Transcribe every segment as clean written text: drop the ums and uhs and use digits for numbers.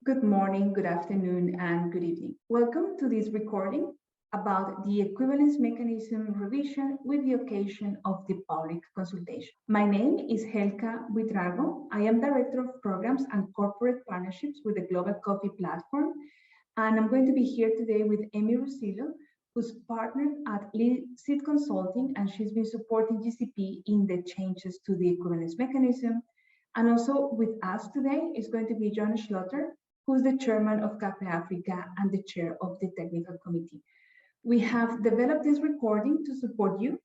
Good morning, good afternoon, and good evening. Welcome to this recording about the equivalence mechanism revision with the occasion of the public consultation. My name is Helka Buitrago. I am Director of Programs and Corporate Partnerships with the Global Coffee Platform, and I'm going to be here today with Amy Rosillo, who's partnered at Seed Consulting, and she's been supporting GCP in the changes to the equivalence mechanism. And also with us today is going to be John Schlotter, who's the chairman of CAPE Africa and the chair of the technical committee. We have developed this recording to support you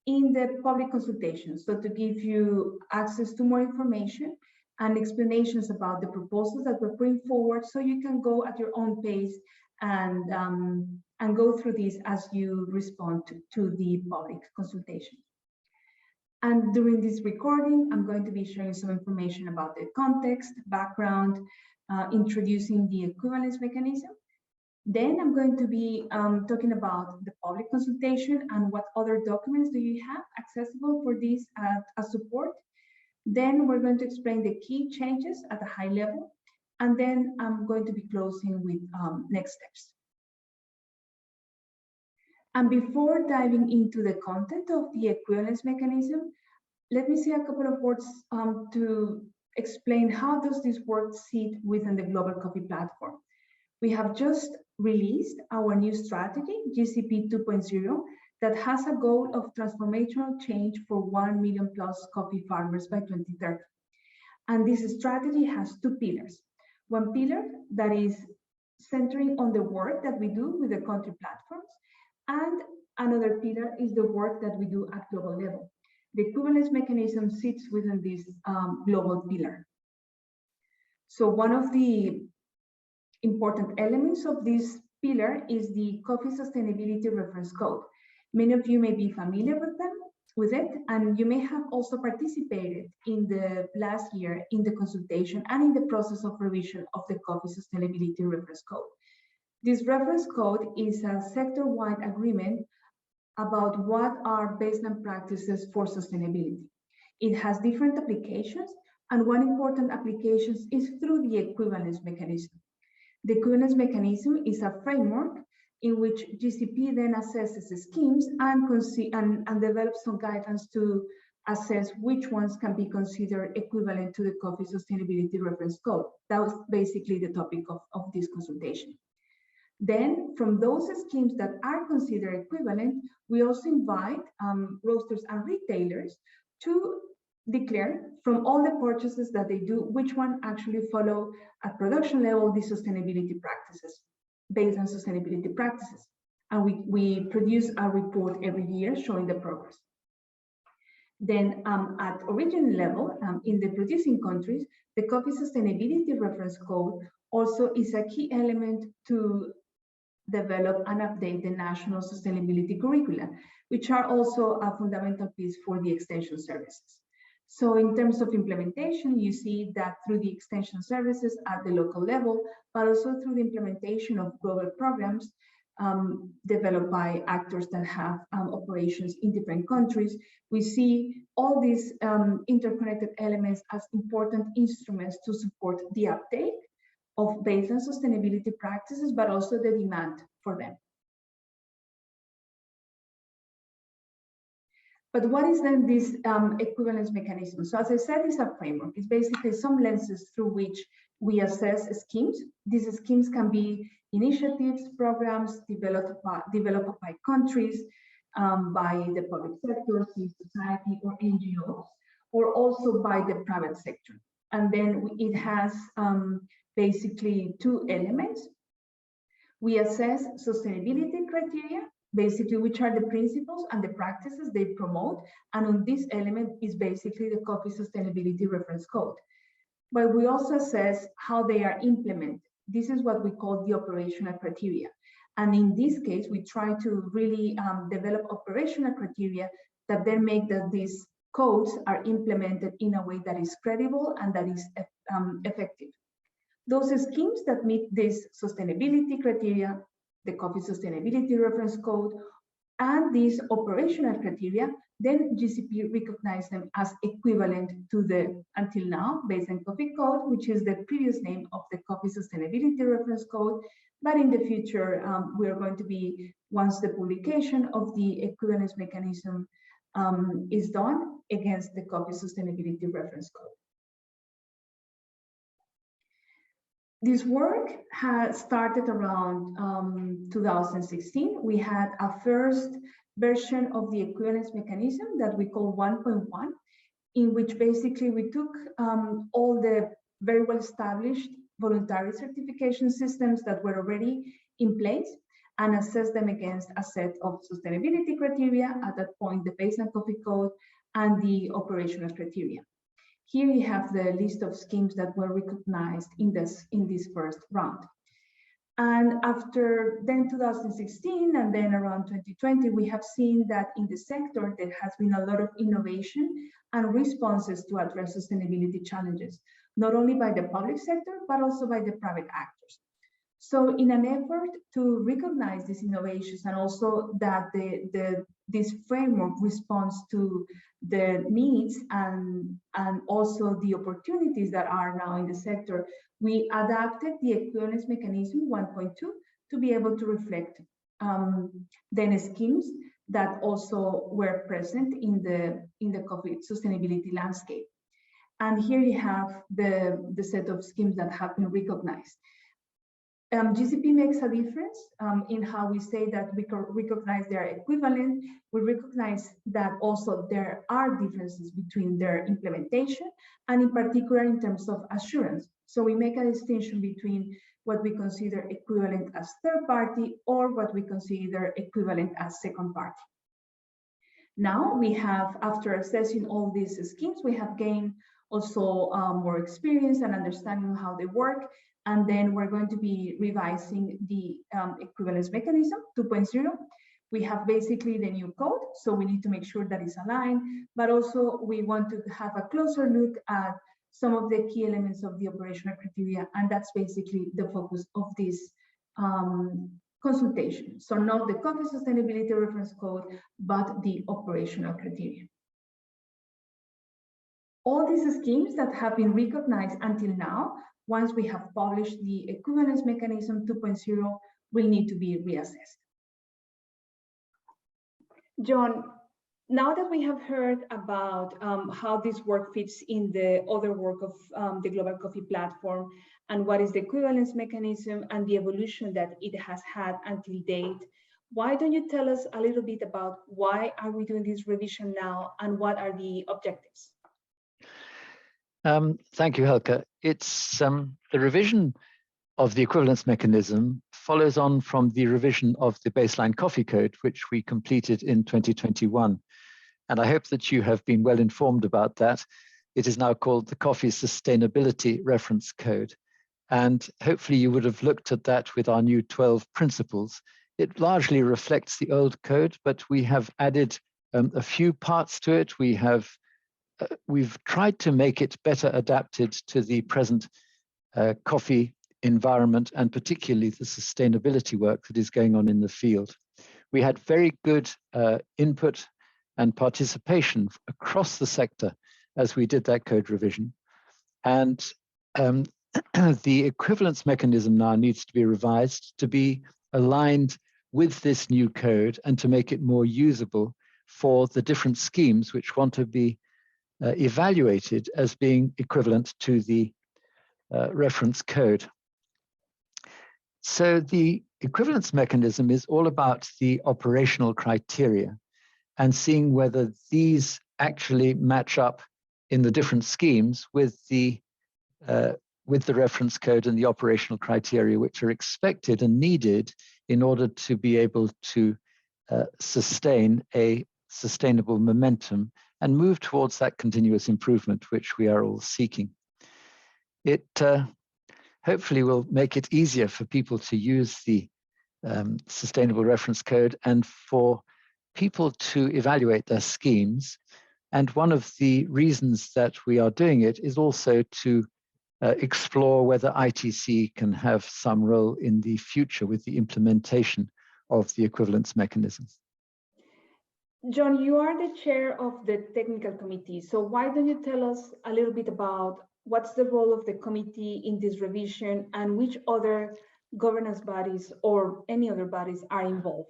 in the public consultation, so to give you access to more information and explanations about the proposals that we're putting forward, so you can go at your own pace and go through this as you respond to the public consultation. And during this recording, I'm going to be sharing some information about the context, background, introducing the equivalence mechanism. Then I'm going to be talking about the public consultation and what other documents do you have accessible for this as support. Then we're going to explain the key changes at a high level. And then I'm going to be closing with next steps. And before diving into the content of the equivalence mechanism, let me say a couple of words to explain how does this work sit within the Global Coffee Platform. We have just released our new strategy, GCP 2.0, that has a goal of transformational change for 1 million plus coffee farmers by 2030. And this strategy has two pillars. One pillar that is centering on the work that we do with the country platforms, and another pillar is the work that we do at global level. The equivalence mechanism sits within this global pillar. So one of the important elements of this pillar is the Coffee Sustainability Reference Code. Many of you may be familiar with it, and you may have also participated in the last year in the consultation and in the process of revision of the Coffee Sustainability Reference Code. This reference code is a sector-wide agreement about what are baseline practices for sustainability. It has different applications, and one important application is through the equivalence mechanism. The equivalence mechanism is a framework in which GCP then assesses schemes and develops some guidance to assess which ones can be considered equivalent to the Coffee Sustainability Reference Code. That was basically the topic of this consultation. Then, from those schemes that are considered equivalent, we also invite roasters and retailers to declare from all the purchases that they do, which one actually follow at production level the sustainability practices, based on sustainability practices. And we produce a report every year showing the progress. Then at origin level, in the producing countries, the Coffee Sustainability Reference Code also is a key element to develop and update the national sustainability curricula, which are also a fundamental piece for the extension services. So in terms of implementation, you see that through the extension services at the local level, but also through the implementation of global programs developed by actors that have operations in different countries, we see all these interconnected elements as important instruments to support the uptake of baseline sustainability practices, but also the demand for them. But what is then this equivalence mechanism? So as I said, it's a framework. It's basically some lenses through which we assess schemes. These schemes can be initiatives, programs developed by countries, by the public sector, civil society, or NGOs, or also by the private sector. And then it has basically two elements. We assess sustainability criteria, basically which are the principles and the practices they promote. And on this element is basically the Coffee Sustainability Reference Code. But we also assess how they are implemented. This is what we call the operational criteria. And in this case, we try to really develop operational criteria that then make that these codes are implemented in a way that is credible and that is effective. Those schemes that meet this sustainability criteria, the Coffee Sustainability Reference Code, And these operational criteria, then GCP recognized them as equivalent to the, until now, baseline coffee code, which is the previous name of the coffee sustainability reference code. But in the future, we are going to be, once the publication of the equivalence mechanism is done, against the coffee sustainability reference code. This work has started around 2016. We had a first version of the equivalence mechanism that we call 1.1, in which basically we took all the very well established voluntary certification systems that were already in place and assessed them against a set of sustainability criteria, at that point the baseline coffee code and the operational criteria. Here you have the list of schemes that were recognized in this first round. And after then 2016 and then around 2020, we have seen that in the sector there has been a lot of innovation and responses to address sustainability challenges, not only by the public sector, but also by the private actors. So in an effort to recognize these innovations and also that this framework responds to the needs and also the opportunities that are now in the sector, we adapted the equivalence mechanism 1.2 to be able to reflect then schemes that also were present in the coffee sustainability landscape. And here you have the set of schemes that have been recognized. GCP makes a difference in how we say that we recognize their equivalent. We recognize that also there are differences between their implementation and in particular in terms of assurance. So we make a distinction between what we consider equivalent as third party or what we consider equivalent as second party. Now we have, after assessing all these schemes, we have gained also more experience and understanding of how they work. And then we're going to be revising the equivalence mechanism 2.0. We have basically the new code, so we need to make sure that it's aligned, but also we want to have a closer look at some of the key elements of the operational criteria, and that's basically the focus of this consultation. So not the coffee sustainability reference code, but the operational criteria. All these schemes that have been recognized until now, once we have published the equivalence mechanism 2.0, will need to be reassessed. John, now that we have heard about how this work fits in the other work of the Global Coffee Platform and what is the equivalence mechanism and the evolution that it has had until date, why don't you tell us a little bit about why are we doing this revision now and what are the objectives? Thank you, Helga. It's the revision of the equivalence mechanism follows on from the revision of the baseline coffee code, which we completed in 2021. And I hope that you have been well informed about that. It is now called the Coffee Sustainability Reference Code. And hopefully you would have looked at that with our new 12 principles. It largely reflects the old code, but we have added a few parts to it. We've tried to make it better adapted to the present coffee environment and particularly the sustainability work that is going on in the field. We had very good input and participation across the sector as we did that code revision. And the equivalence mechanism now needs to be revised to be aligned with this new code and to make it more usable for the different schemes which want to be evaluated as being equivalent to the reference code. So the equivalence mechanism is all about the operational criteria and seeing whether these actually match up in the different schemes with the reference code and the operational criteria which are expected and needed in order to be able to sustain a sustainable momentum and move towards that continuous improvement which we are all seeking. It hopefully will make it easier for people to use the sustainable reference code and for people to evaluate their schemes. And one of the reasons that we are doing it is also to explore whether ITC can have some role in the future with the implementation of the equivalence mechanism. John, you are the chair of the technical committee. So why don't you tell us a little bit about what's the role of the committee in this revision and which other governance bodies or any other bodies are involved?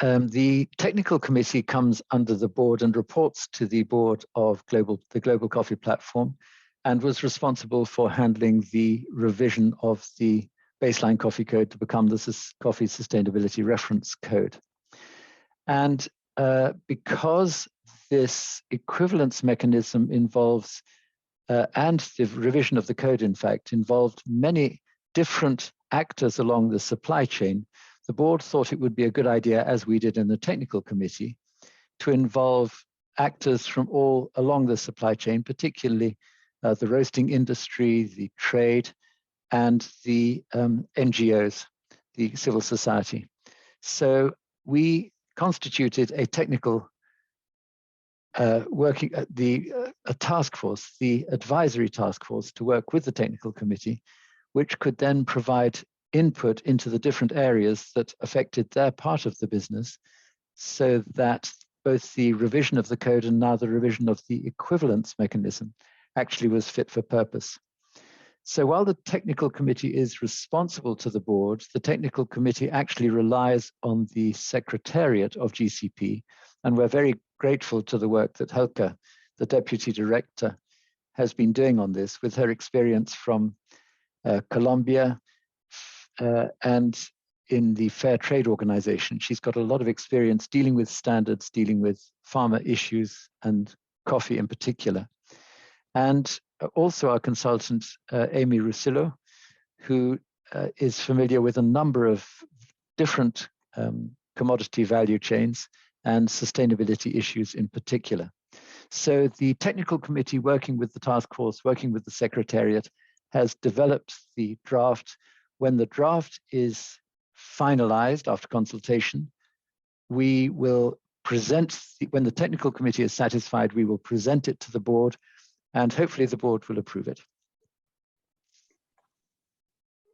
The technical committee comes under the board and reports to the board of the Global Coffee Platform, and was responsible for handling the revision of the baseline coffee code to become the Coffee Sustainability Reference Code. And because this equivalence mechanism involves, and the revision of the code, in fact, involved many different actors along the supply chain, the board thought it would be a good idea, as we did in the technical committee, to involve actors from all along the supply chain, particularly the roasting industry, the trade, and the NGOs, the civil society. So we constituted a technical a task force, the advisory task force, to work with the technical committee, which could then provide input into the different areas that affected their part of the business, so that both the revision of the code and now the revision of the equivalence mechanism actually was fit for purpose. So while the technical committee is responsible to the board, the technical committee actually relies on the secretariat of GCP, and we're very grateful to the work that Helga, the deputy director, has been doing on this with her experience from Colombia and in the Fair Trade Organization. She's got a lot of experience dealing with standards, dealing with farmer issues and coffee in particular. And also our consultant, Amy Russillo, who is familiar with a number of different commodity value chains and sustainability issues in particular. So the technical committee, working with the task force, working with the secretariat, has developed the draft. When the draft is finalized after consultation, we will present, when the technical committee is satisfied, we will present it to the board, and hopefully the board will approve it.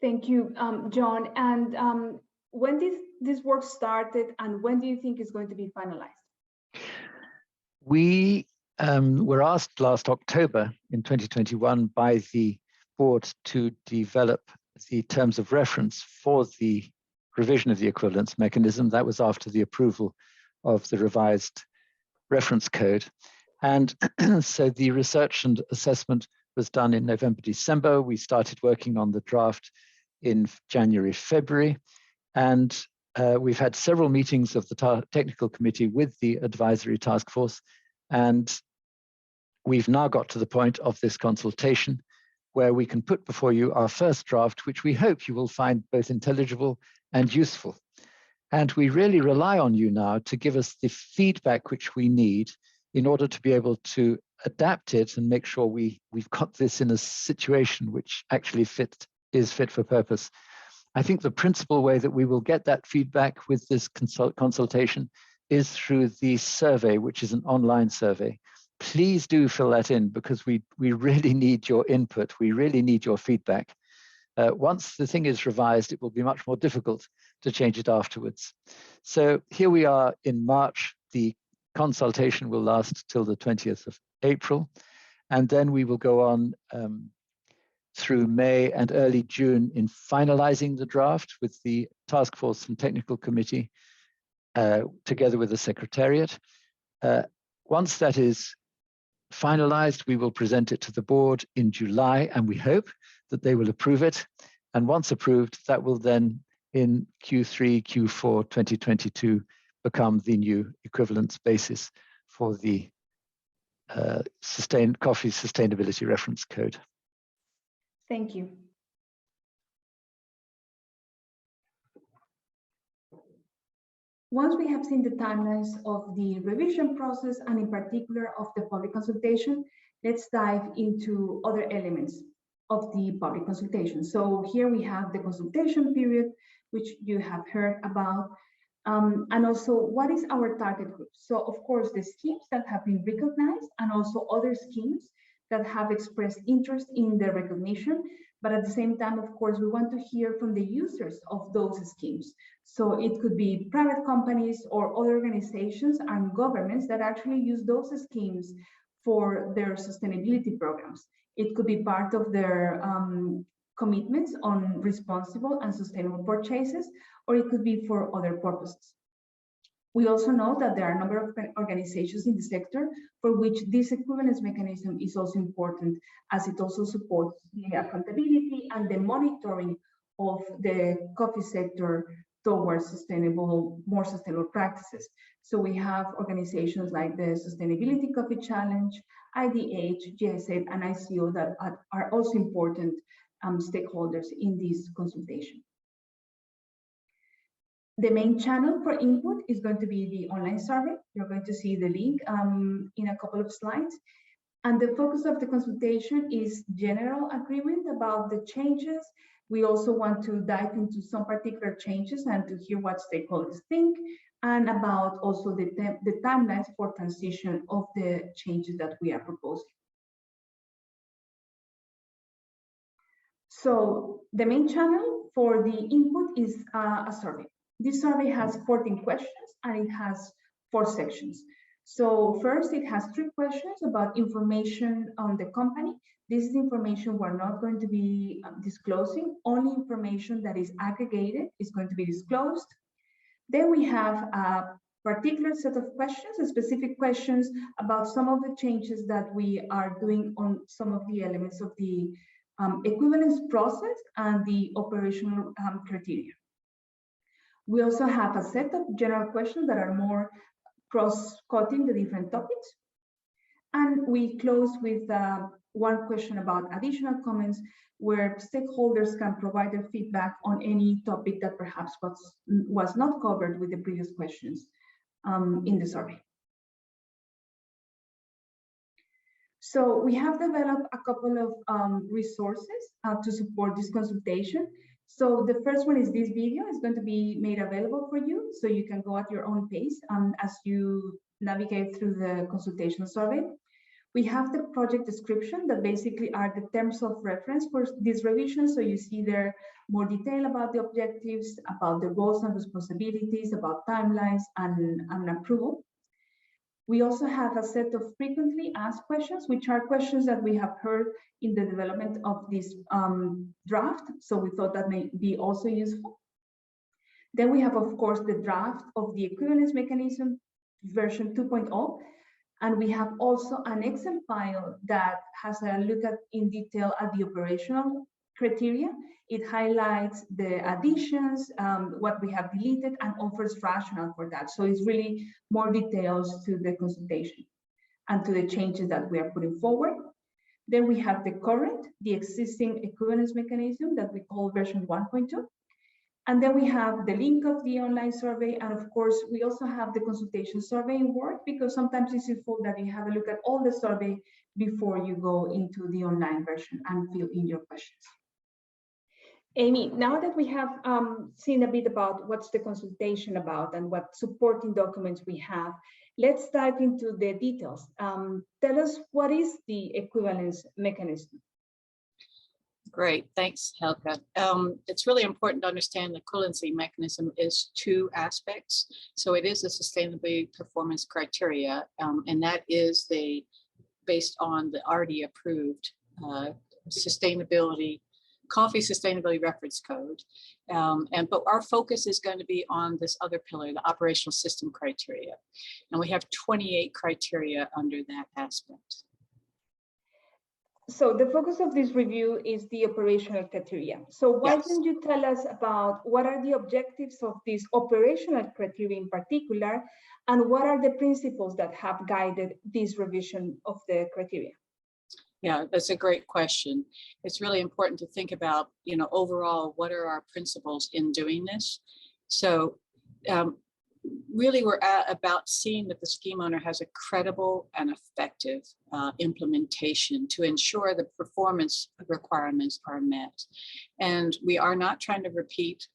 Thank you, John. And when did this work started, and when do you think it's going to be finalized? We were asked last October in 2021 by the board to develop the terms of reference for the revision of the equivalence mechanism. That was after the approval of the revised reference code. And so the research and assessment was done in November, December. We started working on the draft in January, February. And we've had several meetings of the technical committee with the advisory task force. And we've now got to the point of this consultation, where we can put before you our first draft, which we hope you will find both intelligible and useful. And we really rely on you now to give us the feedback which we need in order to be able to adapt it and make sure we've got this in a situation which actually is fit for purpose. I think the principal way that we will get that feedback with this consultation is through the survey, which is an online survey. Please do fill that in, because we really need your input. We really need your feedback. Once the thing is revised, it will be much more difficult to change it afterwards. So here we are in March. The consultation will last till the 20th of April. And then we will go on through May and early June in finalizing the draft with the task force and technical committee together with the secretariat. Once that is finalized, we will present it to the board in July, and we hope that they will approve it. And once approved, that will then in Q3, Q4 2022 become the new equivalence basis for the Coffee Sustainability Reference Code. Thank you. Once we have seen the timelines of the revision process, and in particular of the public consultation, let's dive into other elements of the public consultation. So here we have the consultation period, which you have heard about, and also what is our target group. So of course, the schemes that have been recognized, and also other schemes that have expressed interest in the recognition, But at the same time, of course, we want to hear from the users of those schemes. So it could be private companies or other organizations and governments that actually use those schemes for their sustainability programs. It could be part of their commitments on responsible and sustainable purchases, or it could be for other purposes. We also know that there are a number of organizations in the sector for which this equivalence mechanism is also important, as it also supports the accountability and the monitoring of the coffee sector towards more sustainable practices. So we have organizations like the Sustainability Coffee Challenge, IDH, GSA, and ICO that are also important stakeholders in this consultation. The main channel for input is going to be the online survey. You're going to see the link in a couple of slides. And the focus of the consultation is general agreement about the changes. We also want to dive into some particular changes and to hear what stakeholders think, and about also the timelines for transition of the changes that we are proposing. So the main channel for the input is a survey. This survey has 14 questions and it has 4 sections. So first, it has 3 questions about information on the company. This is information we're not going to be disclosing. Only information that is aggregated is going to be disclosed. Then we have a particular set of questions, specific questions about some of the changes that we are doing on some of the elements of the equivalence process and the operational criteria. We also have a set of general questions that are more cross-cutting the different topics. And we close with one question about additional comments where stakeholders can provide their feedback on any topic that perhaps was not covered with the previous questions in the survey. So we have developed a couple of resources to support this consultation. So the first one is this video. It's going to be made available for you, so you can go at your own pace as you navigate through the consultation survey. We have the project description that basically are the terms of reference for this revision. So you see there more detail about the objectives, about the roles and responsibilities, about timelines and approval. We also have a set of frequently asked questions, which are questions that we have heard in the development of this draft. So we thought that may be also useful. Then we have, of course, the draft of the equivalence mechanism version 2.0. And we have also an Excel file that has a look at in detail at the operational criteria. It highlights the additions, what we have deleted, and offers rationale for that. So it's really more details to the consultation and to the changes that we are putting forward. Then we have the existing equivalence mechanism that we call version 1.2. And then we have the link of the online survey. And of course, we also have the consultation survey in Word, because sometimes it's useful that you have a look at all the survey before you go into the online version and fill in your questions. Amy, now that we have seen a bit about what's the consultation about and what supporting documents we have, let's dive into the details. Tell us, what is the equivalence mechanism? Great, thanks, Helga. It's really important to understand the equivalency mechanism is 2 aspects. So it is a sustainability performance criteria, and that is based on the already approved coffee sustainability reference code. But our focus is going to be on this other pillar, the operational system criteria. And we have 28 criteria under that aspect. So the focus of this review is the operational criteria. So why don't you tell us about what are the objectives of this operational criteria in particular, and what are the principles that have guided this revision of the criteria? Yeah, that's a great question. It's really important to think about, overall, what are our principles in doing this? So really, we're about seeing that the scheme owner has a credible and effective implementation to ensure the performance requirements are met. And we are not trying to repeat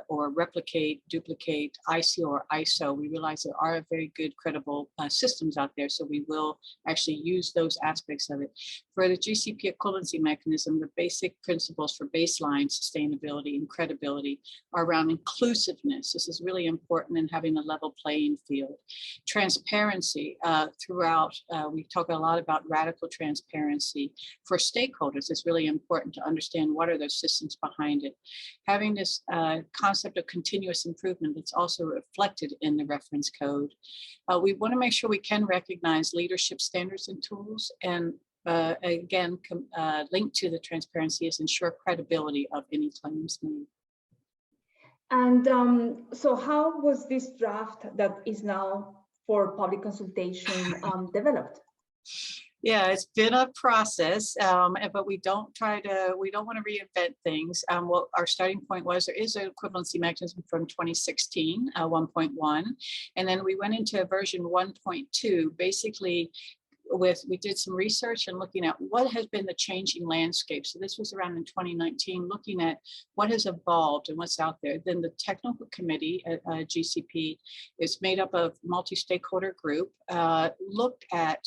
or replicate, duplicate ICO or ISO. We realize there are very good, credible systems out there, so we will actually use those aspects of it. For the GCP equivalency mechanism, the basic principles for baseline sustainability and credibility are around inclusiveness. This is really important in having a level playing field. Transparency throughout, we talk a lot about radical transparency for stakeholders. It's really important to understand what are those systems behind it. Having this concept of continuous improvement that's also reflected in the reference code. We want to make sure we can recognize leadership standards and tools, and again, linked to the transparency is ensure credibility of any claims made. And so how was this draft that is now for public consultation developed? Yeah, it's been a process, but we don't want to reinvent things. What our starting point was, there is an equivalency mechanism from 2016, 1.1, and then we went into version 1.2, basically we did some research and looking at what has been the changing landscape. So this was around in 2019, looking at what has evolved and what's out there. Then the technical committee at GCP is made up of multi-stakeholder group, looked at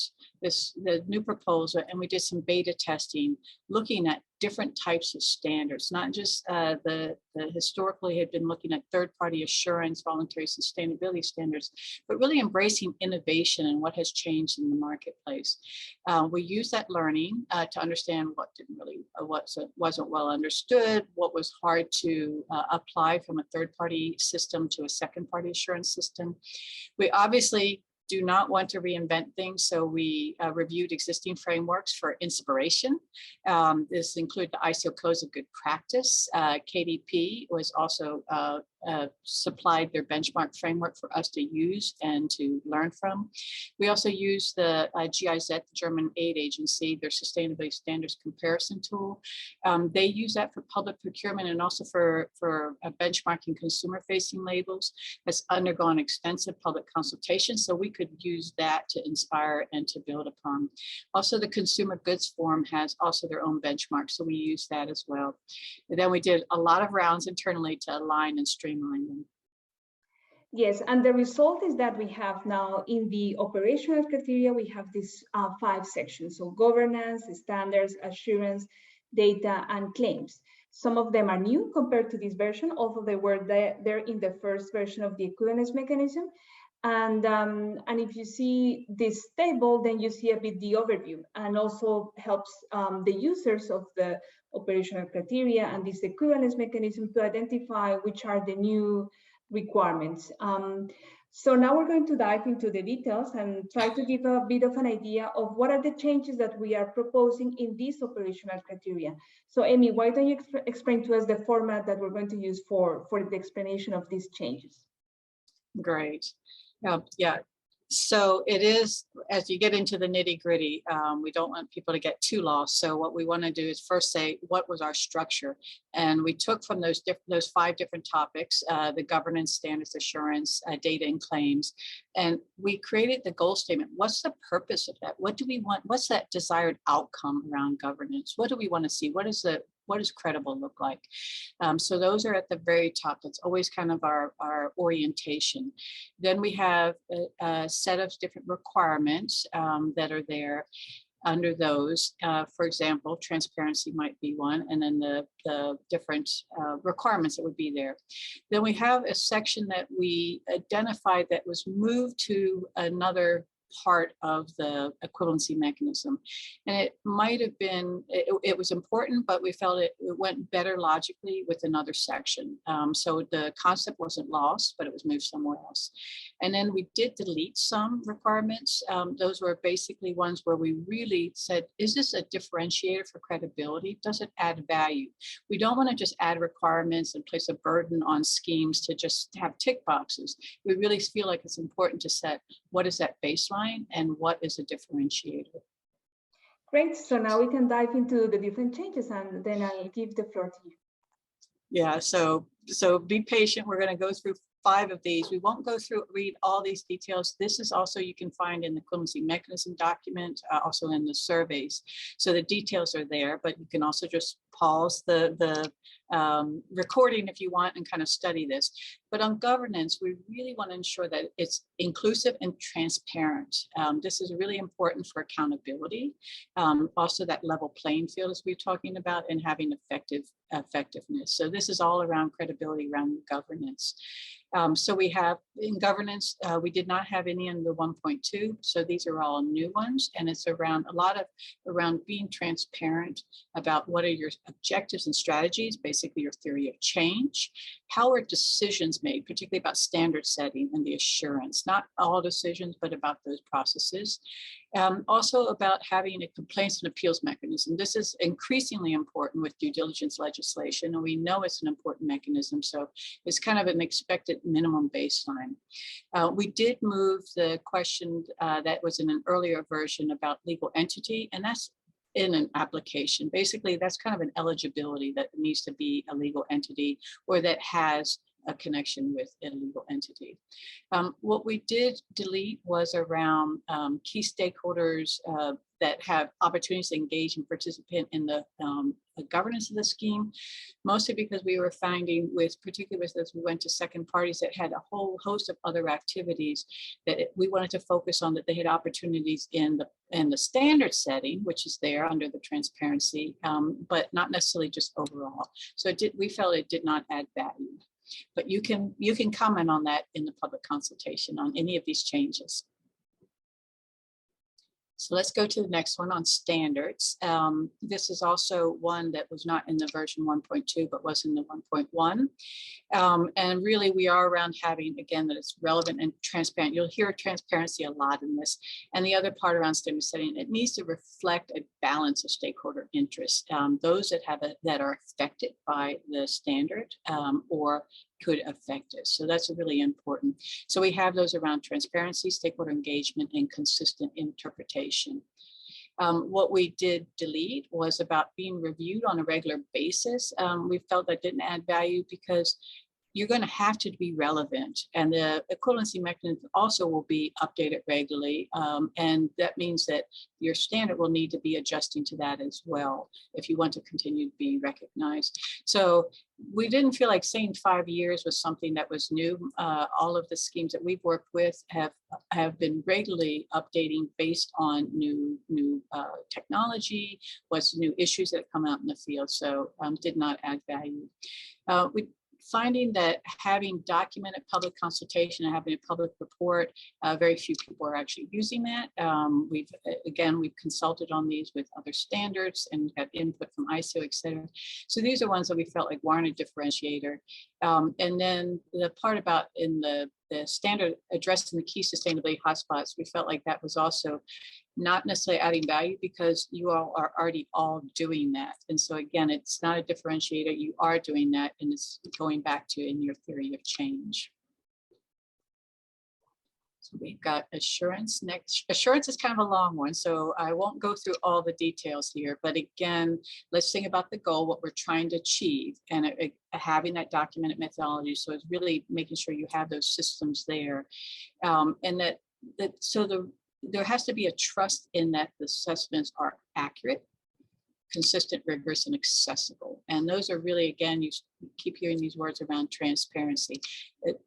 the new proposal, and we did some beta testing, looking at different types of standards, not just the historically had been looking at third-party assurance, voluntary sustainability standards, but really embracing innovation and what has changed in the marketplace. We use that learning to understand what wasn't well understood, what was hard to apply from a third-party system to a second-party assurance system. We obviously do not want to reinvent things, so we reviewed existing frameworks for inspiration. This included the ISO codes of good practice. KDP was also supplied their benchmark framework for us to use and to learn from. We also use the GIZ, the German aid agency, their sustainability standards comparison tool. They use that for public procurement and also for benchmarking consumer-facing labels. That's undergone extensive public consultation, so we could use that to inspire and to build upon. Also, the consumer goods forum has also their own benchmark, so we use that as well. And then we did a lot of rounds internally to align and streamline them. Yes, and the result is that we have now in the operational criteria, we have these 5 sections. So governance, standards, assurance, data, and claims. Some of them are new compared to this version, although they were there in the first version of the equivalence mechanism. And if you see this table, then you see a bit the overview, and also helps the users of the operational criteria and this equivalence mechanism to identify which are the new requirements. So now we're going to dive into the details and try to give a bit of an idea of what are the changes that we are proposing in these operational criteria. So Amy, why don't you explain to us the format that we're going to use for the explanation of these changes? Great. Yeah, so it is, as you get into the nitty gritty, we don't want people to get too lost. So what we want to do is first say, what was our structure? And we took from those 5 different topics, the governance, standards, assurance, data, and claims. And we created the goal statement. What's the purpose of that? What do we want? What's that desired outcome around governance? What do we want to see? What does credible look like? So those are at the very top. That's always kind of our orientation. Then we have a set of different requirements that are there under those. For example, transparency might be one, and then the different requirements that would be there. Then we have a section that we identified that was moved to another part of the equivalency mechanism. And it might have been, it was important, but we felt it went better logically with another section. So the concept wasn't lost, but it was moved somewhere else. And then we did delete some requirements. Those were basically ones where we really said, is this a differentiator for credibility? Does it add value? We don't want to just add requirements and place a burden on schemes to just have tick boxes. We really feel like it's important to set what is that baseline and what is a differentiator. Great, so now we can dive into the different changes, and then I'll give the floor to you. Yeah, so be patient. We're going to go through 5 of these. We won't go through, read all these details. This is also, you can find in the equivalency mechanism document, also in the surveys. So the details are there, but you can also just pause the recording if you want and kind of study this. But on governance, we really want to ensure that it's inclusive and transparent. This is really important for accountability. Also that level playing field as we're talking about, and having effectiveness. So this is all around credibility around governance. So we have in governance, we did not have any in the 1.2. So these are all new ones. And it's around around being transparent about what are your objectives and strategies, basically your theory of change. How are decisions made, particularly about standard setting and the assurance, not all decisions, but about those processes. Also about having a complaints and appeals mechanism. This is increasingly important with due diligence legislation, and we know it's an important mechanism. So it's kind of an expected minimum baseline. We did move the question that was in an earlier version about legal entity, and that's in an application. Basically, that's kind of an eligibility that needs to be a legal entity or that has a connection with a legal entity. What we did delete was around key stakeholders that have opportunities to engage and participate in the governance of the scheme, mostly because we were finding particularly as we went to second parties that had a whole host of other activities that we wanted to focus on, that they had opportunities in the standard setting, which is there under the transparency, but not necessarily just overall. So we felt it did not add value. But you can comment on that in the public consultation on any of these changes. So let's go to the next one on standards. This is also one that was not in the version 1.2, but was in the 1.1. And really we are around having, again, that it's relevant and transparent. You'll hear transparency a lot in this. And the other part around standard setting, it needs to reflect a balance of stakeholder interests. Those that are affected by the standard or could affect us. So that's really important. So we have those around transparency, stakeholder engagement, and consistent interpretation. What we did delete was about being reviewed on a regular basis. We felt that didn't add value because you're going to have to be relevant, and the equivalency mechanism also will be updated regularly, and that means that your standard will need to be adjusting to that as well if you want to continue to be recognized. So we didn't feel like saying 5 years was something that was new. All of the schemes that we've worked with have been regularly updating based on new technology, what's new issues that have come out in the field. So did not add value. Finding that having documented public consultation and having a public report, very few people are actually using that. We've consulted on these with other standards and got input from ISO, et cetera. So these are ones that we felt like weren't a differentiator. And then the part about in the standard addressing the key sustainability hotspots, we felt like that was also not necessarily adding value because you all are already all doing that. And so again, it's not a differentiator, you are doing that, and it's going back to in your theory of change. So we've got assurance next. Assurance is kind of a long one, so I won't go through all the details here, but again, let's think about the goal, what we're trying to achieve, and having that documented methodology. So it's really making sure you have those systems there. And there has to be a trust in that the assessments are accurate, consistent, rigorous, and accessible. And those are really, again, you keep hearing these words around transparency.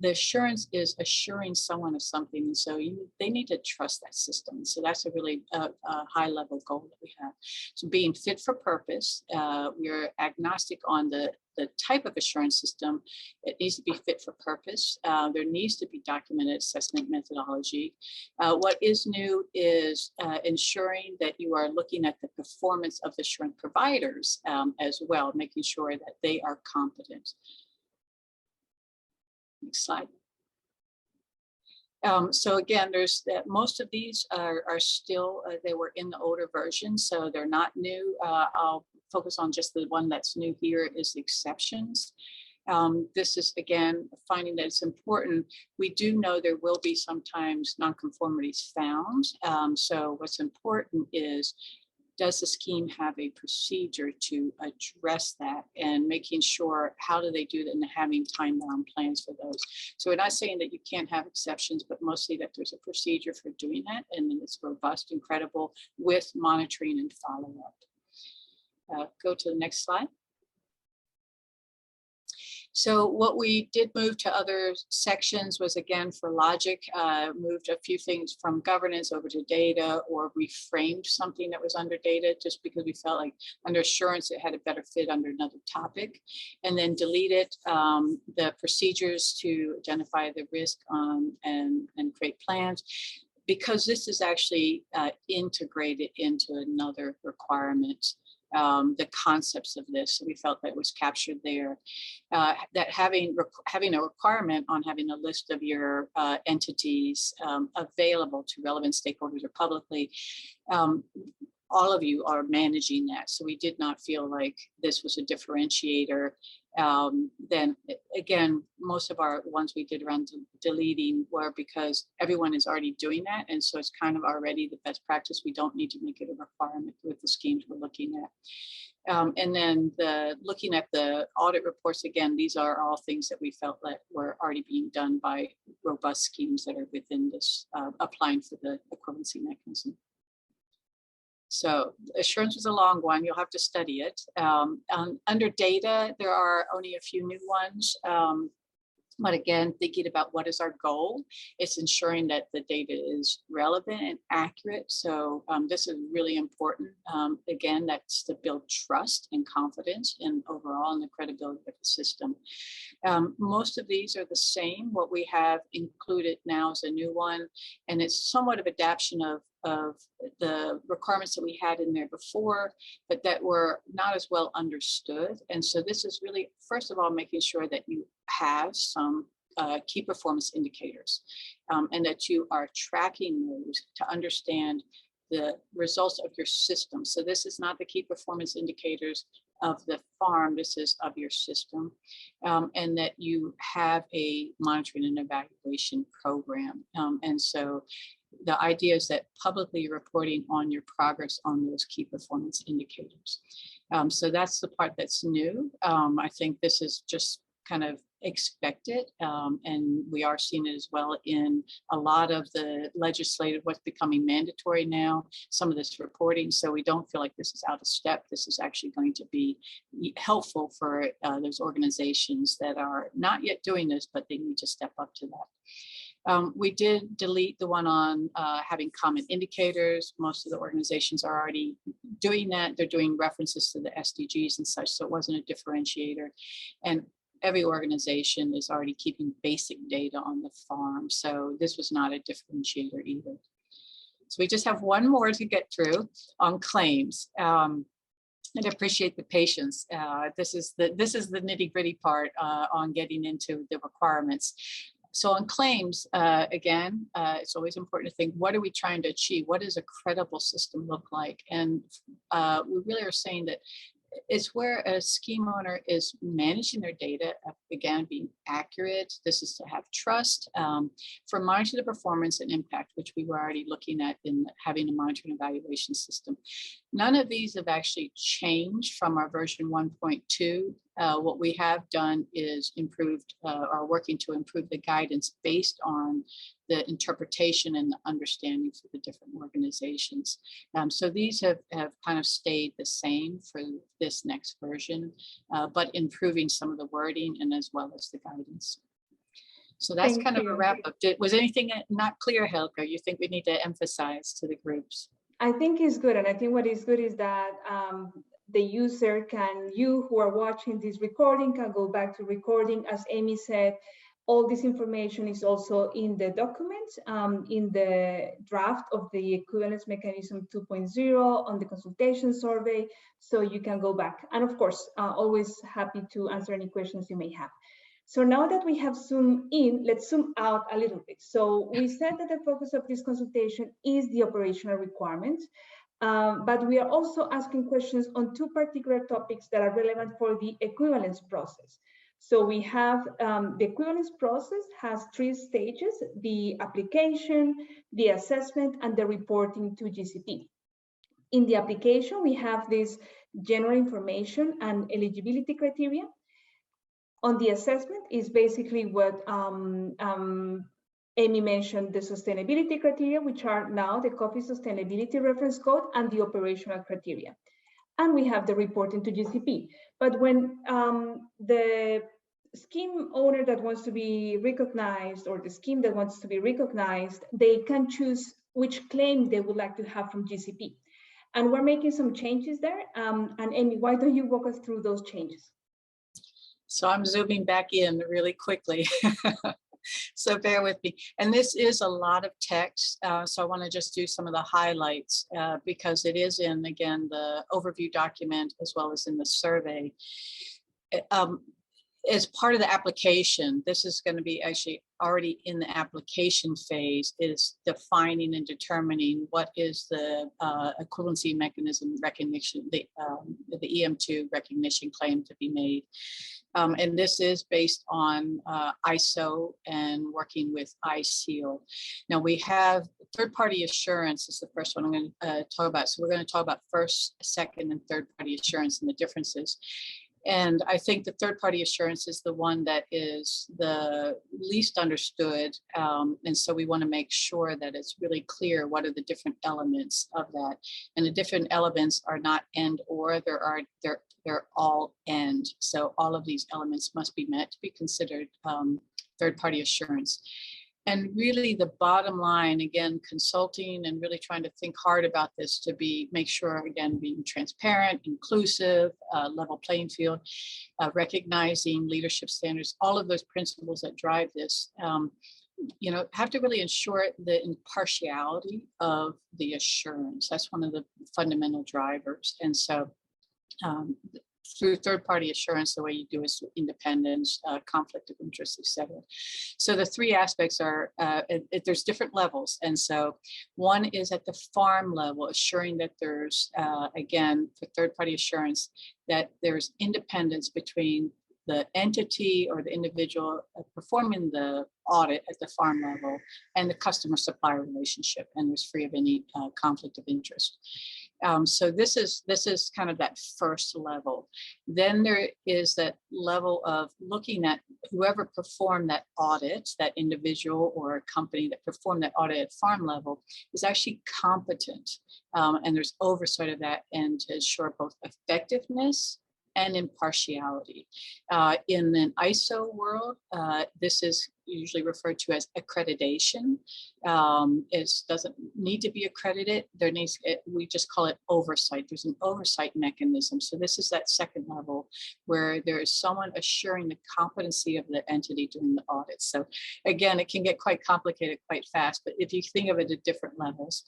The assurance is assuring someone of something, and so they need to trust that system. So that's a really high level goal that we have. So being fit for purpose, we're agnostic on the type of assurance system. It needs to be fit for purpose. There needs to be documented assessment methodology. What is new is ensuring that you are looking at the performance of the assurance providers as well, making sure that they are competent. Next slide. So again, there's most of these are still, they were in the older version, so they're not new. I'll focus on just the one that's new here is the exceptions. This is, again, finding that it's important. We do know there will be sometimes nonconformities found. So what's important is does the scheme have a procedure to address that, and making sure how do they do that, and having time-bound plans for those. So we're not saying that you can't have exceptions, but mostly that there's a procedure for doing that, and then it's robust and credible with monitoring and follow-up. Go to the next slide. So what we did move to other sections was, again, for logic, moved a few things from governance over to data, or reframed something that was under data, just because we felt like under assurance it had a better fit under another topic, and then deleted the procedures to identify the risk and create plans, because this is actually integrated into another requirement. The concepts of this, so we felt that was captured there. That having a requirement on having a list of your entities available to relevant stakeholders or publicly, all of you are managing that. So we did not feel like this was a differentiator. Then again, most of our ones we did around deleting were because everyone is already doing that. And so it's kind of already the best practice. We don't need to make it a requirement with the schemes we're looking at. And then looking at the audit reports, again, these are all things that we felt that were already being done by robust schemes that are within this, applying for the equivalency mechanism. So assurance was a long one. You'll have to study it. Under data, there are only a few new ones. But again, thinking about what is our goal, it's ensuring that the data is relevant and accurate. So this is really important. Again, that's to build trust and confidence in overall and the credibility of the system. Most of these are the same. What we have included now is a new one, and it's somewhat of adaptation of the requirements that we had in there before, but that were not as well understood. And so this is really, first of all, making sure that you have some key performance indicators and that you are tracking those to understand the results of your system. So this is not the key performance indicators of the farm, this is of your system, and that you have a monitoring and evaluation program. And so the idea is that publicly reporting on your progress on those key performance indicators. So that's the part that's new. I think this is just kind of expected, and we are seeing it as well in a lot of the legislative, what's becoming mandatory now, some of this reporting. So we don't feel like this is out of step. This is actually going to be helpful for those organizations that are not yet doing this, but they need to step up to that. We did delete the one on having common indicators. Most of the organizations are already doing that. They're doing references to the SDGs and such, so it wasn't a differentiator. And every organization is already keeping basic data on the farm, so this was not a differentiator either. So we just have one more to get through on claims. And appreciate the patience. This is the nitty-gritty part on getting into the requirements. So on claims, again, it's always important to think, what are we trying to achieve? What does a credible system look like? And we really are saying that it's where a scheme owner is managing their data, again, being accurate. This is to have trust, for monitoring the performance and impact, which we were already looking at in having a monitoring evaluation system. None of these have actually changed from our version 1.2. What we have done is improved, are working to improve the guidance based on the interpretation and the understanding for the different organizations. So these have kind of stayed the same for this next version, but improving some of the wording and as well as the guidance. So that's kind of a wrap up. Was anything not clear, Helga, you think we need to emphasize to the groups? I think it's good. And I think what is good is that the user you who are watching this recording can go back to recording. As Amy said, all this information is also in the document, in the draft of the Equivalence Mechanism 2.0 on the consultation survey, so you can go back. And of course, always happy to answer any questions you may have. So now that we have zoomed in, let's zoom out a little bit. So we said that the focus of this consultation is the operational requirements, but we are also asking questions on two particular topics that are relevant for the equivalence process. So we have the equivalence process has 3 stages: the application, the assessment, and the reporting to GCP. In the application, we have this general information and eligibility criteria. On the assessment is basically what Amy mentioned, the sustainability criteria, which are now the Coffee Sustainability Reference Code and the operational criteria. And we have the reporting to GCP. But when the scheme owner that wants to be recognized, or the scheme that wants to be recognized, they can choose which claim they would like to have from GCP. And we're making some changes there. And Amy, why don't you walk us through those changes? So I'm zooming back in really quickly. So bear with me. And this is a lot of text. So I want to just do some of the highlights because it is in, again, the overview document as well as in the survey. As part of the application, this is going to be actually already in the application phase, is defining and determining what is the equivalency mechanism recognition, the EM2 recognition claim to be made. And this is based on ISO and working with ISEAL. Now we have third-party assurance is the first one I'm going to talk about. So we're going to talk about first, second, and third-party assurance and the differences. And I think the third-party assurance is the one that is the least understood. And so we want to make sure that it's really clear what are the different elements of that. And the different elements are not and or, they're all and. So all of these elements must be met to be considered third-party assurance. And really the bottom line, again, consulting and really trying to think hard about this to make sure, again, being transparent, inclusive, level playing field, recognizing leadership standards, all of those principles that drive this, have to really ensure the impartiality of the assurance. That's one of the fundamental drivers. And so through third-party assurance, the way you do is independence, conflict of interest, etc. So the three aspects are, there's different levels. And so one is at the farm level, assuring that there's, again, for third-party assurance, that there's independence between the entity or the individual performing the audit at the farm level and the customer-supplier relationship, and there's free of any conflict of interest. So this is kind of that first level. Then there is that level of looking at whoever performed that audit, that individual or company that performed that audit at farm level is actually competent. And there's oversight of that and to ensure both effectiveness and impartiality. In an ISO world, this is usually referred to as accreditation. It doesn't need to be accredited. We just call it oversight. There's an oversight mechanism. So this is that second level where there is someone assuring the competency of the entity during the audit. So again, it can get quite complicated quite fast, but if you think of it at different levels,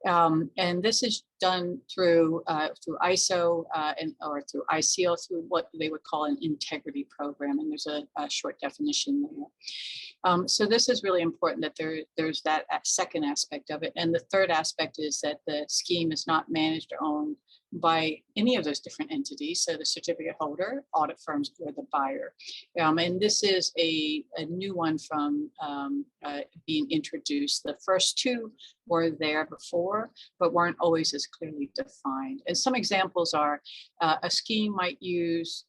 and this is done through ISO or through ISEAL, through what they would call an integrity program, and there's a short definition there. So this is really important that there's that second aspect of it. And the third aspect is that the scheme is not managed or owned by any of those different entities. So the certificate holder, audit firms, or the buyer. And this is a new one from being introduced. The first two were there before, but weren't always as clearly defined. And some examples are a scheme might use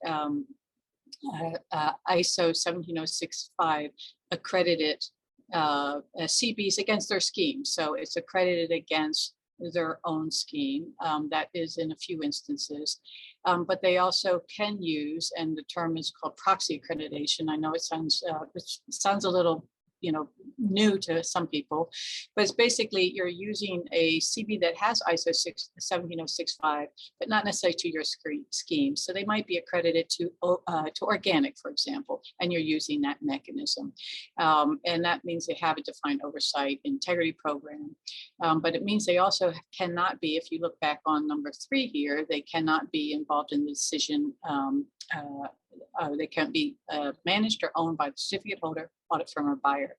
ISO 17065 accredited CBs against their scheme. So it's accredited against their own scheme. That is in a few instances. But they also can use, and the term is called proxy accreditation. I know it sounds a little new to some people, but it's basically you're using a CB that has ISO 17065, but not necessarily to your scheme. So they might be accredited to organic, for example, and you're using that mechanism. And that means they have a defined oversight integrity program, but it means they also cannot be, if you look back on number 3 here, they cannot be involved in the decision. They can't be managed or owned by the certificate holder, audit firm, or buyer.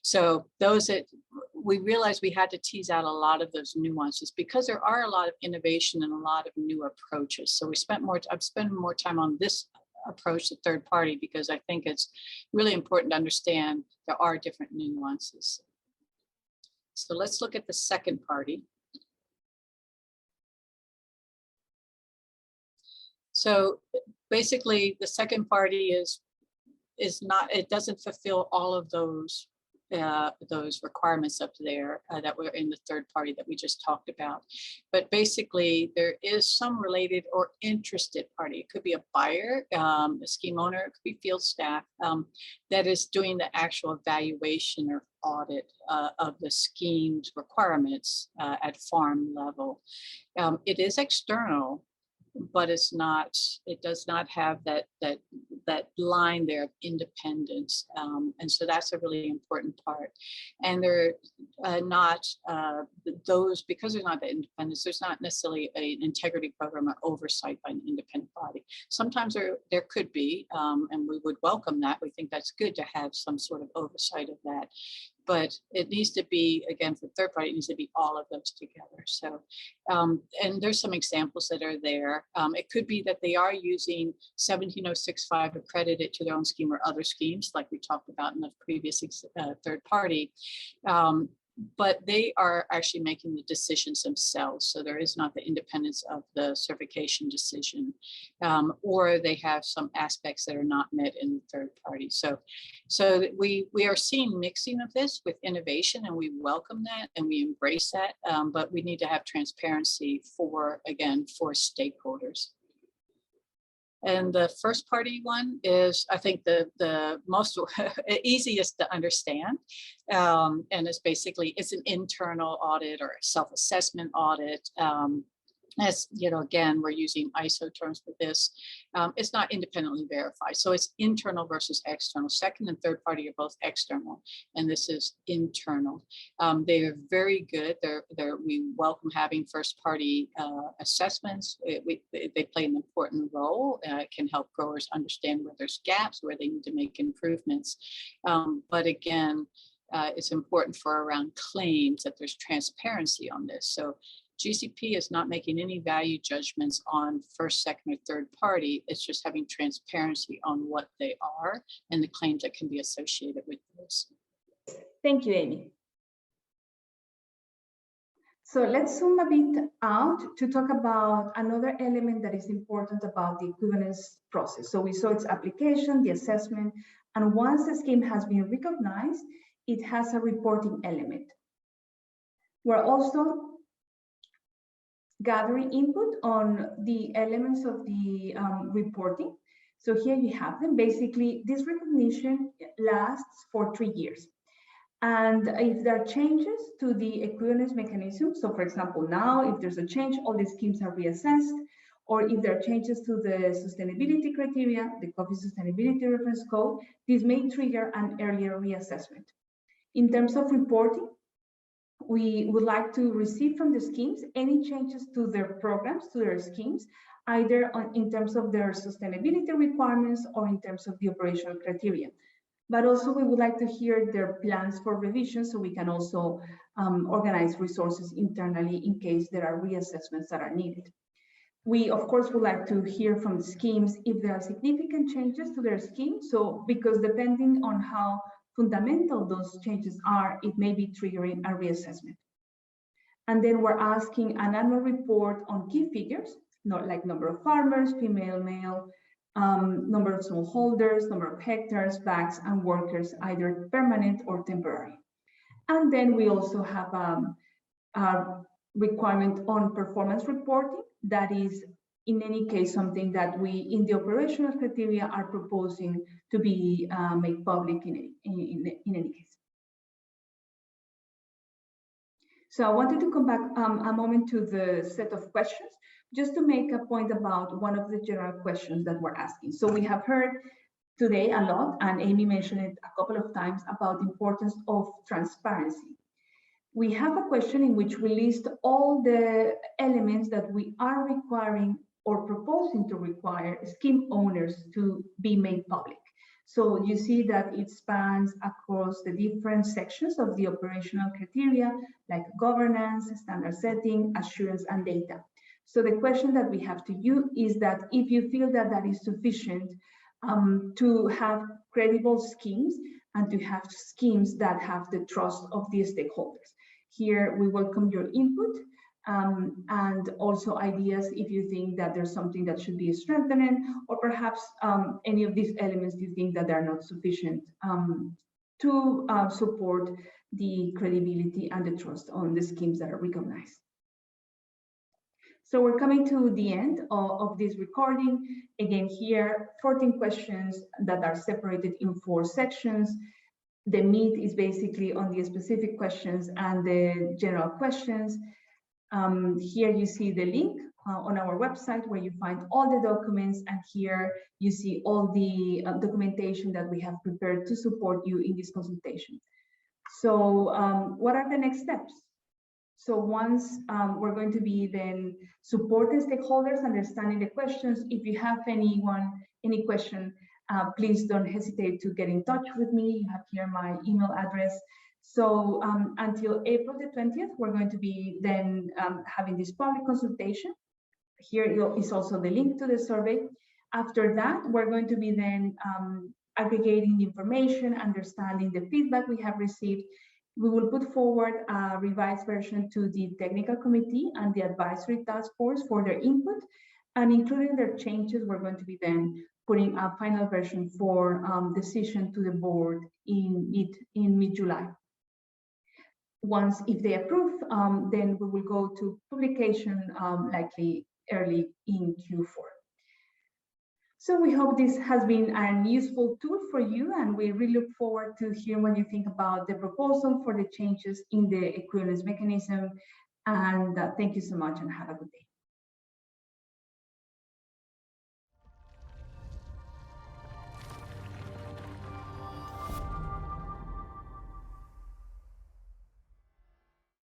So those that we realized we had to tease out a lot of those nuances because there are a lot of innovation and a lot of new approaches. So I've spent more time on this approach to third party because I think it's really important to understand there are different nuances. So let's look at the second party. So basically, the second party is not, it doesn't fulfill all of those requirements up there that were in the third party that we just talked about. But basically, there is some related or interested party. It could be a buyer, a scheme owner, it could be field staff that is doing the actual evaluation or audit of the scheme's requirements at farm level. It is external, but it's not, it does not have that line there of independence. And so that's a really important part. And they're not those, because there's not the independence, there's not necessarily an integrity program or oversight by an independent body. Sometimes there could be, and we would welcome that. We think that's good to have some sort of oversight of that. But it needs to be, again, for third party, it needs to be all of those together. So, and there's some examples that are there. It could be that they are using 17065 accredited to their own scheme or other schemes, like we talked about in the previous third party. But they are actually making the decisions themselves. So there is not the independence of the certification decision, or they have some aspects that are not met in the third party. So we are seeing mixing of this with innovation, and we welcome that and we embrace that. But we need to have transparency for stakeholders. And the first party one is, I think, the most easiest to understand. And it's basically, it's an internal audit or a self-assessment audit. As you know, again, we're using ISO terms for this. It's not independently verified. So it's internal versus external. Second and third party are both external, and this is internal. They are very good. We welcome having first party assessments. They play an important role. It can help growers understand where there's gaps, where they need to make improvements. But again, it's important for around claims that there's transparency on this. So GCP is not making any value judgments on first, second, or third party. It's just having transparency on what they are and the claims that can be associated with those. Thank you, Amy. So let's zoom a bit out to talk about another element that is important about the equivalence process. So we saw its application, the assessment, and once the scheme has been recognized, it has a reporting element. We're also gathering input on the elements of the reporting. So here you have them. Basically, this recognition lasts for 3 years. And if there are changes to the equivalence mechanism, so for example, now if there's a change, all the schemes are reassessed, or if there are changes to the sustainability criteria, the coffee sustainability reference code, this may trigger an earlier reassessment. In terms of reporting, we would like to receive from the schemes any changes to their programs, to their schemes, either in terms of their sustainability requirements or in terms of the operational criteria. But also we would like to hear their plans for revision so we can also organize resources internally in case there are reassessments that are needed. We, of course, would like to hear from the schemes if there are significant changes to their scheme. So because depending on how fundamental those changes are, it may be triggering a reassessment. And then we're asking an annual report on key figures, not like number of farmers, female, male, number of smallholders, number of hectares, bags, and workers, either permanent or temporary. And then we also have a requirement on performance reporting that is, in any case, something that we, in the operational criteria, are proposing to be made public in any case. So I wanted to come back a moment to the set of questions, just to make a point about one of the general questions that we're asking. So we have heard today a lot, and Amy mentioned it a couple of times, about the importance of transparency. We have a question in which we list all the elements that we are requiring or proposing to require scheme owners to be made public. So you see that it spans across the different sections of the operational criteria, like governance, standard setting, assurance, and data. So the question that we have to you is that if you feel that that is sufficient to have credible schemes and to have schemes that have the trust of the stakeholders. Here we welcome your input. and also ideas if you think that there's something that should be strengthened, or perhaps any of these elements you think that they're not sufficient to support the credibility and the trust on the schemes that are recognized. So we're coming to the end of this recording. Again, here, 14 questions that are separated in 4 sections. The meat is basically on the specific questions and the general questions. Here you see the link on our website where you find all the documents, and here you see all the documentation that we have prepared to support you in this consultation. So what are the next steps? So once we're going to be then supporting stakeholders, understanding the questions. If you have any question, please don't hesitate to get in touch with me. You have here my email address. So until April the 20th, we're going to be then having this public consultation. Here is also the link to the survey. After that, we're going to be then aggregating the information, understanding the feedback we have received. We will put forward a revised version to the technical committee and the advisory task force for their input, and including their changes, we're going to be then putting a final version for decision to the board in mid-July. Once, if they approve, then we will go to publication likely early in Q4. So we hope this has been a useful tool for you, and we really look forward to hearing what you think about the proposal for the changes in the equivalence mechanism. And thank you so much and have a good day.